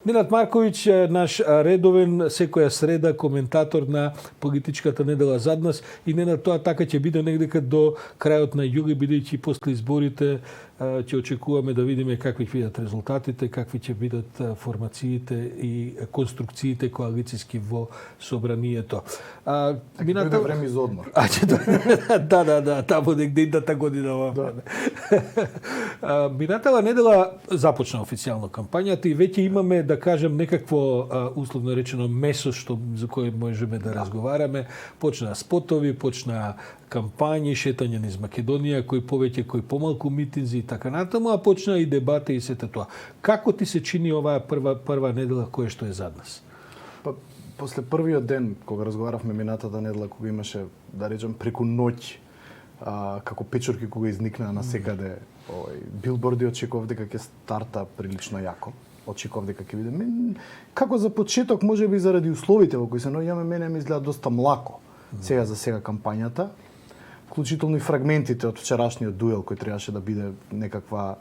Ненад Марковиќ, наш редовен секоја среда коментатор на политичката недела зад нас, и Ненад, тоа така ќе биде негде до крајот на јули, бидејќи после изборите ќе очекуваме да видиме какви ќе бидат резултатите, какви ќе бидат формациите и конструкциите коалициски во собранието. Биде време за одмор. Да, таму негде идната година ова. Минатава недела започна официјално кампањата и веќе имаме, да кажем, некакво условно речено месо за кое можеме да разговараме. Почна спотови, почна кампањи, шетање низ Македонија, кој повеќе, кој помалку митинзи и така натаму, а почна и дебата и сето тоа. Како ти се чини оваа прва недела која што е зад нас? После првиот ден, кога разговаравме минатата недела, кога имаше, да речем, преку ноќ, како печорки кога изникнаа на секаде, билборди, очекував дека ќе старта прилично јако. Очекував дека ќе биде. Како за почеток, можеби заради условите во кои се наоѓаме, мене ми изгледа доста млако сега за сега кампањата, вклучително и фрагментите од вчерашниот дуел кој требаше да биде некаква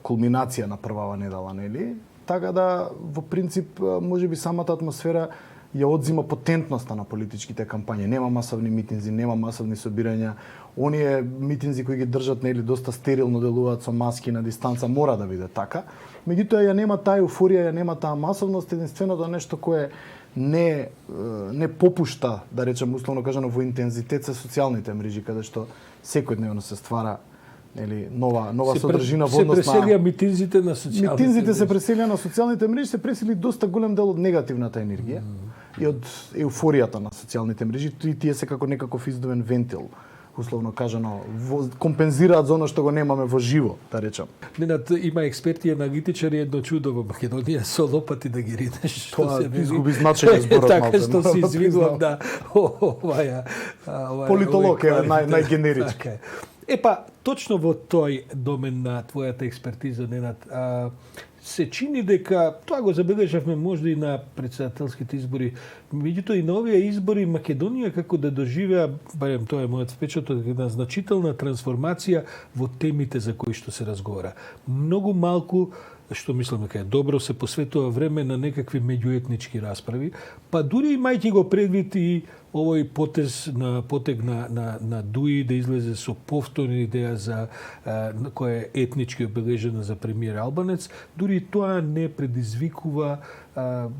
кулминација на првава недела, нели? Така да, во принцип, можеби самата атмосфера ја одзима потентноста на политичките кампањи. Нема масовни митинзи, нема масовни собирања. Оние митинзи кои ги држат, нели, доста стерилно делуваат со маски на дистанца, мора да биде така. Меѓутоа ја нема таа еуфорија, ја нема таа масовност, единственото нешто кое не попушта, да речем условно кажано, во интензитет се социјалните мрежи, каде што секојдневно се ствара, нели, нова содржина во однос на... Се преселија митинзите на социјалните мрежи. Митинзите се преселија на социјалните мрежи, се пресели доста голем дел од негативната енергија и од еуфоријата на социјалните мрежи, и тие се како некаков издувен вентил, условно кажано, компензираат за оно што го немаме во живо, да речам. Ненад, има експерти и аналитичари, едно чудо во Македонија, со лопати да ги ринеш. Тоа изгуби значење зборот. Така што се извинувам, да, оваја... Политолог е најгенерички. Епа, точно во тој домен на твојата експертиза, Ненад, се чини дека, тоа го забележавме можда и на претседателските избори, меѓутоа и на овие избори Македонија како да доживеа, барем тоа е мојот впечаток, една значителна трансформација во темите за кои што се разговара. Многу малку, што мислам дека е добро, се посветува време на некакви меѓуетнички расправи, па дури имајќи го предвид и овој потег на Дуи да излезе со повторна идеја за која е етнички обележена за премиер Албанец, дури тоа не предизвикува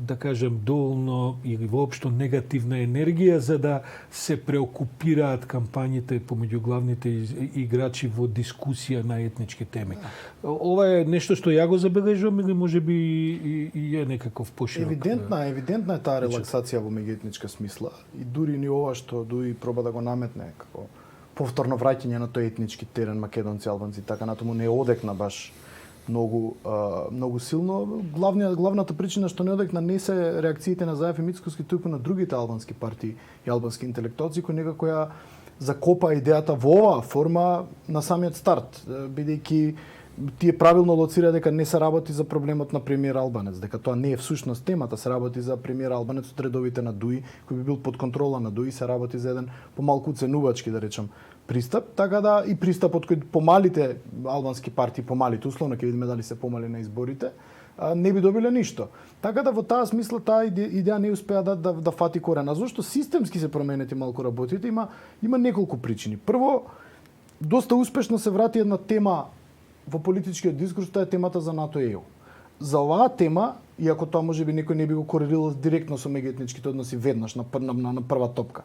да кажем доволно или воопшто негативна енергија за да се преокупираат кампањите помеѓу главните играчи во дискусија на етнички теми. Ова е нешто што ја го забележувам или можеби и е некаков поширок? Евидентна е таа релаксација во меѓуетничка смисла и дури ни ова што Дуи проба да го наметне како повторно враќање на тој етнички терен македонци, албанци, така натаму не одекна баш многу силно. Главната причина што не одекна не се реакциите на Заев и Мицкоски, туку на другите албански партии и албански интелектуалци кои некако ја закопа идејата во оваа форма на самиот старт, бидејќи тие правилно лоцира дека не се работи за проблемот на премиер Албанец, дека тоа не е всушност темата, се работи за премиер Албанец од редовите на Дуи, кој би бил под контрола на Дуи, се работи за еден помалку уценувачки, да речам, пристап, така да и пристапот кој помалите албански партии, помалите, условно ќе видиме дали се помали на изборите, не би добиле ништо. Така да во таа смисла таа идеја не успеа да фати корена. Зошто системски се променети малку работите, има неколку причини. Прво, доста успешно се врати една тема во политичкиот дискурс, тоа е темата за НАТО и ЕУ. За оваа тема, иако тоа можеби некој не би го корелирал директно со меѓуетничките односи веднаш на прва топка.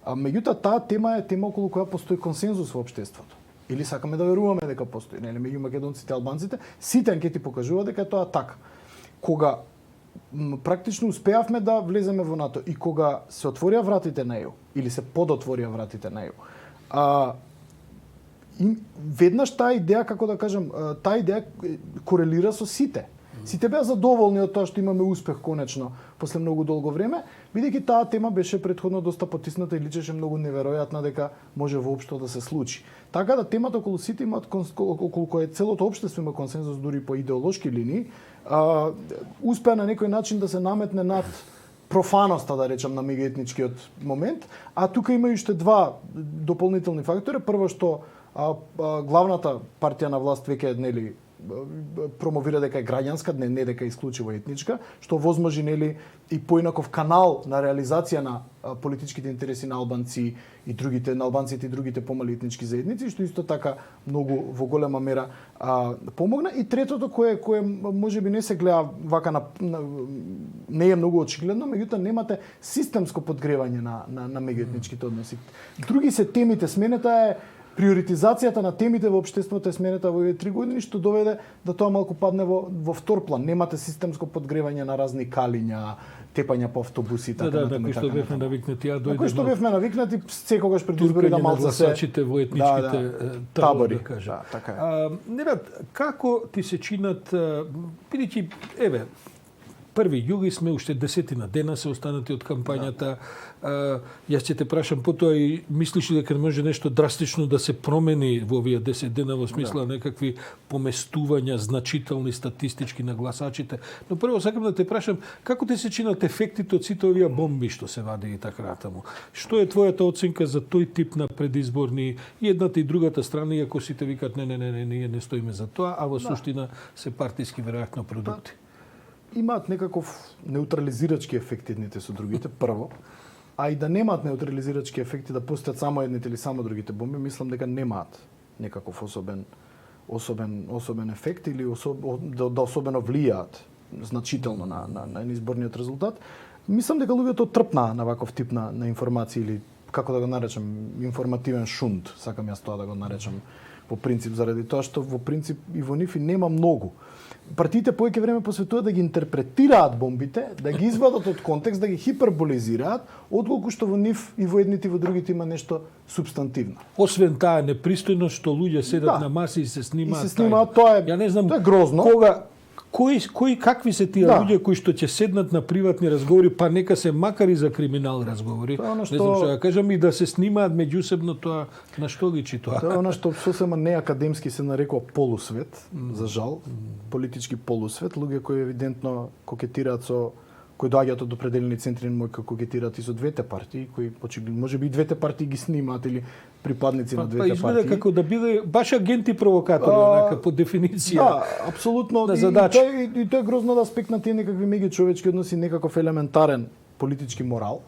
Меѓутоа таа тема е тема околу која постои консензус во општеството. Или сакаме да веруваме дека постои, нели, меѓу македонците и албанците, сите анкети покажуваат дека е тоа така. Кога практично успеавме да влеземе во НАТО и кога се отворија вратите на ЕУ или се подотворија вратите на ЕУ, веднаш таа идеја, како да кажам, таа идеја корелира со сите. Сите беа задоволни од тоа што имаме успех конечно после многу долго време, бидејќи таа тема беше претходно доста потисната и личеше многу неверојатна дека може воопшто да се случи. Така да темата околу сите имаат околу која целото општество има консензус дури по идеолошки линии, успеа на некој начин да се наметне над профаноста, да речам, на меѓуетничкиот момент, а тука има уште два дополнителни фактори. Прво што главната партија на власт веќе нели промовира дека е граѓанска, не дека е исклучиво етничка, што возможи нели и поинаков канал на реализација на политичките интереси на албанци и другите на албанците и другите помали етнички заедници, што исто така многу во голема мера помогна. И третото кое можеби не се гледа вака не е многу очигледно, меѓутоа немате системско подгревање на меѓуетничките односи. Други се темите, сменета е приоритизацијата на темите во општеството е сменета во овие 3 години, што доведе да тоа малку падне во втор план. Немате системско подгревање на разни калиња, тепања по автобуси и така натаму. Да, кој што бевме навикнати, на кој што бевме навикнати секогаш пред избори да малку се гласачите во етничките табори, да кажа. Да, така е. Нерад, како ти се чинат бидејќи еве 1 јули сме уште 10 дена се останати од кампањата. Јас ќе те прашам потоа и мислиш ли дека може нешто драстично да се промени во овие 10 дена во смисла некакви поместувања значителни статистички на гласачите. Но прво сакам да те прашам како ти се чинат ефектите од сите овие бомби што се вади и така натаму. Што е твојата оценка за тој тип на предизборни и едната и другата страна, иако сите викаат не, ние не стоиме за тоа, а во суштина се партиски веројатно продукти? Имаат некаков неутрализирачки ефект едните со другите, прво. А и да немаат неутрализирачки ефекти, да постојат само едните или само другите бомби, мислам дека немаат некаков особен ефект или да особено влијаат значително на изборниот резултат. Мислам дека луѓето трпнаа на ваков тип на информации или како да го наречам информативен шунд, сакам јас тоа да го наречам по принцип, заради тоа што во принцип и во нив нема многу. Партиите повеќе време посветуваат да ги интерпретираат бомбите, да ги извадат од контекст, да ги хиперболизираат, отколку што во нив и во едните и во другите има нешто субстантивно. Освен таа непристојност што луѓе седат на маси и се снимаат. И се снимаат, тоа е грозно. Какви се тие луѓе кои што ќе седнат на приватни разговори, па нека се макар и за криминал разговори, не знам што да кажам, и да се снимаат меѓусебно, тоа на што личи тоа? Тоа е она што сосема неакадемски се нарекува полусвет, за жал, политички полусвет, луѓе кои евидентно кокетираат кои доаѓаат од определени центри на мој кокетираат и со двете партии, кои очигледно можеби и двете партии ги снимаат или припадници на двете партии. Изгледа како да биле баш агенти провокатори, онака по дефиниција. Да, апсолутно. И тоа е грозно да аспект на тие некакви меѓучовечки односи, некаков елементарен политички морал.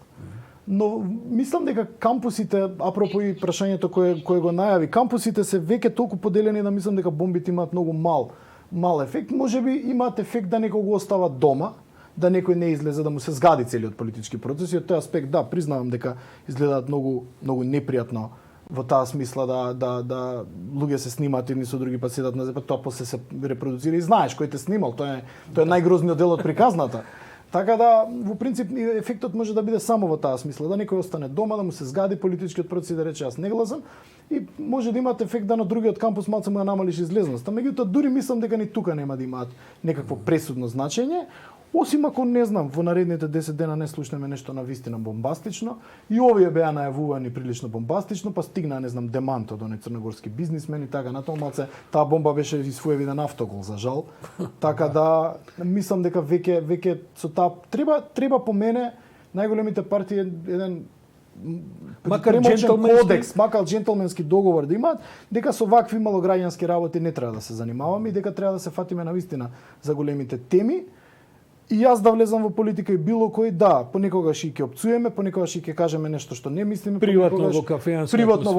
Но мислам дека кампусите, апропо и прашањето кое го најави, кампусите се веќе толку поделени да мислам дека бомбите имаат многу мал ефект. Можеби имаат ефект да некој го остава дома, да некој не излезе да му се згади целиот политички процес. И од тој аспект, да, признавам дека изгледаат многу непријатно во таа смисла да луѓе се снимаат едни со други, па седат на земја, тоа после се репродуцира и знаеш кој те снимал, тоа е најгрозниот дел од приказната. Така да, во принцип, ефектот може да биде само во таа смисла, да некој остане дома, да му се згади политичкиот процес и да рече јас не гласам, и може да имаат ефект да на другиот кампус малце му ја намалиш излезноста. Меѓутоа, дури мислам дека ни тука нема да имаат некакво пресудно значење, осим ако не знам, во наредните 10 дена не слушнеме нешто на вистина бомбастично, и овие беа најавувани прилично бомбастично, па стигна, не знам, демант од оние црногорски бизнисмени, така натаму малце таа бомба беше и своевиден автогол, за жал. Така да мислам дека веќе со таа треба по мене најголемите партии еден макар кодекс, макар джентлменски договор да имаат, дека со вакви малограѓански работи не треба да се занимаваме и дека треба да се фатиме на вистина за големите теми. И јас да влезам во политика и било кој, да, понекогаш и ќе опцуеме, понекогаш и ќе кажеме нешто што не мислиме, приватно во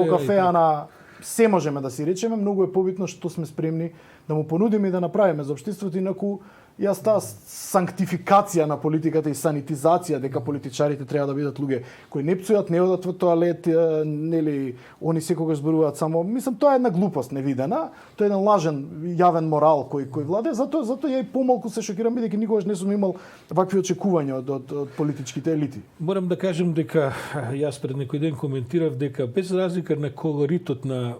кафеана се можеме да си речеме, многу е побитно што сме спремни да му понудиме и да направиме за општеството, инаку јас таа санктификација на политиката и санитизација дека политичарите треба да бидат луѓе кои не пцујат, не одат во тоалет, нели, они секогаш зборуваат само, мислам тоа е една глупост невидена, тоа е еден лажен јавен морал кој владе, затоа ја и помалку се шокирам бидејќи никогаш не сум имал вакви очекувања од политичките елити. Морам да кажам дека јас пред некој ден коментирав дека без разлика на колоритот на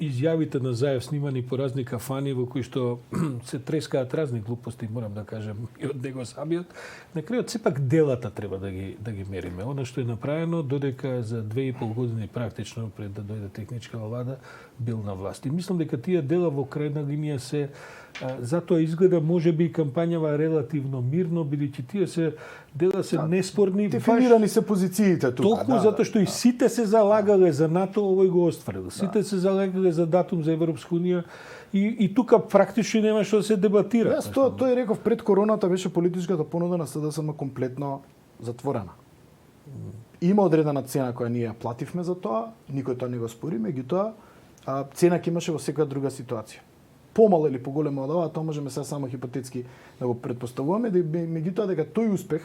изјавите на Заев снимани по разни кафани во кои што се трескаат разни глупости, морам да кажам, и од него самиот, на крајот сепак делата треба да ги мериме. Она што е направено додека за 2,5 години практично пред да дојде техничка влада бил на власт. И мислам дека тие дела во крајна линија се Затоа изгледа можеби и кампањава релативно мирно, бидејќи тие се дела се неспорни. Дефинирани се позициите тука. Толку затоа што и сите се залагале за НАТО, овој го остварил. Сите се залагале за датум за Европска унија и тука практично нема што да се дебатира. Јас тој реков пред короната беше политичката понуда на СДСМ комплетно затворена. Има одредена цена која ние ја плативме за тоа, никој тоа не го спори, меѓутоа цена ќе имаше во секоја друга ситуација. Помала или поголема од ова, тоа можеме сега само хипотетски да го предпоставуваме, меѓутоа дека тој успех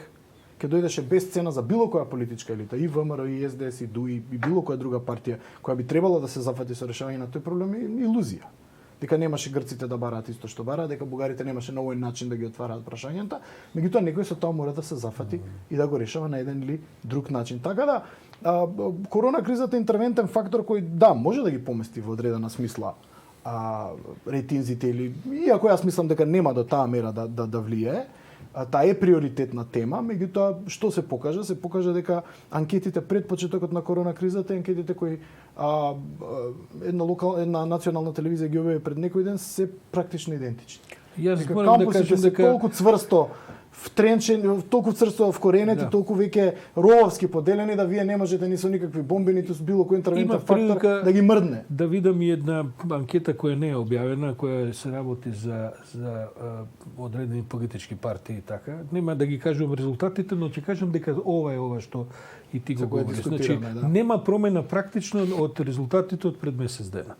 ќе дојдеше без цена за било која политичка елита, и ВМРО, и СДС, и ДУИ, и било која друга партија која би требало да се зафати со решавање на тој проблем, е илузија. Дека немаше грците да бараат исто што бараат, дека бугарите немаше на овој начин да ги отвараат прашањата, меѓутоа некој со тоа мора да се зафати и да го решава на еден или друг начин. Така да, корона кризата е интервентен фактор кој може да ги помести во одредена смисла рейтинзите, или иако јас мислам дека нема до таа мера да влијае. Таа е приоритетна тема, меѓутоа што се покажа? Се покажа дека анкетите пред почетокот на корона кризата, анкетите кои една национална телевизија ги објави пред некој ден, се практично идентични. Јас морам да кажам дека толку цврсто втренчени, толку црсто вкоренети, толку веќе рововски поделени да вие не можете ни со никакви бомби, ниту со било кој интервентен фактор да ги мрдне. Да видам и една анкета која не е објавена, која се работи за одредени политички партии и така. Нема да ги кажувам резултатите, но ќе кажам дека ова е ова што и ти го говориш. Значи, нема промена практично од резултатите од пред месец дена.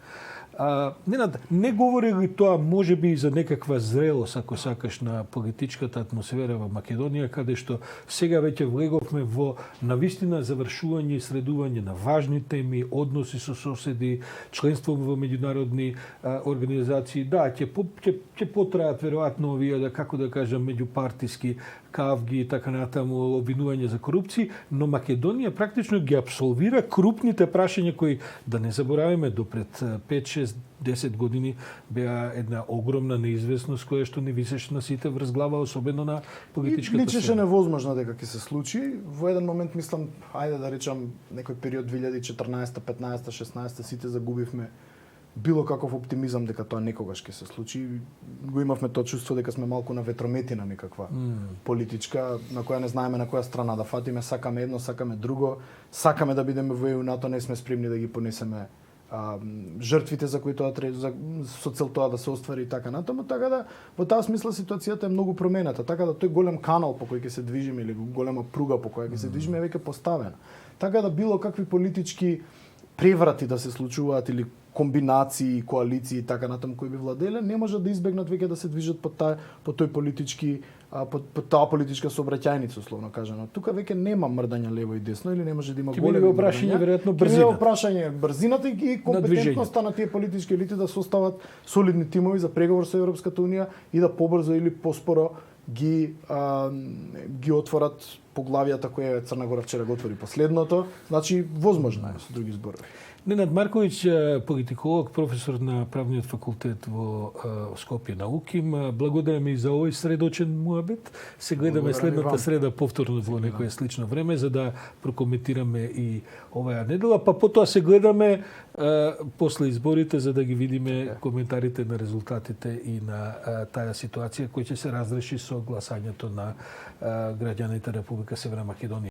Не говори ли тоа можеби и за некаква зрелост, ако сакаш, на политичката атмосфера во Македонија, каде што сега веќе влеговме во навистина завршување и средување на важни теми, односи со соседи, членство во меѓународни организации. Да, ќе потраат веројатно овие, како да кажам, меѓупартиски кавги и така натаму, обвинување за корупција, но Македонија практично ги апсолвира крупните прашања кои, да не забораваме, до пред 5-6-10 години беа една огромна неизвестност која што не висеше на сите врз глава, особено на политичката сфера. Личеше невозможно дека ќе се случи. Во еден момент мислам, ајде да речам, некој период 2014, 15, 16 сите загубивме било каков оптимизам дека тоа некогаш ќе се случи. Го имавме тоа чувство дека сме малку на ветрометина некаква политичка, на која не знаеме на која страна да фатиме, сакаме едно, сакаме друго, сакаме да бидеме во ЕУ, НАТО, не сме спремни да ги понесеме жртвите за кои тоа со цел тоа да се оствари и така натаму, така да во таа смисла ситуацијата е многу променета, така да тој голем канал по кој ќе се движиме или голема пруга по која ќе се движиме е веќе поставена. Така да било какви политички преврати да се случуваат или комбинации, коалиции и така натаму кои би владеле, не може да избегнат веќе да се движат по тој политички по таа политичка сообраќајница, условно кажано. Тука веќе нема мрдање лево и десно, или не може да има големи прашање, веројатно брзина. Прашање брзината и компетентноста на тие политички елити да состават солидни тимови за преговор со Европската унија и да побрзо или поспоро ги отворат поглавијата која Црна Гора вчера го отвори последното. Значи, возможно е, со други зборови. Ненад Марковиќ, политиколог, професор на правниот факултет во Скопје на УКИМ. Благодарам и за овој средочен муабет. Се гледаме следната среда повторно во некое слично време за да прокоментираме и оваа недела, па потоа се гледаме после изборите за да ги видиме коментарите на резултатите и на таа ситуација која ќе се разреши со гласањето на граѓаните Република Северна Македонија.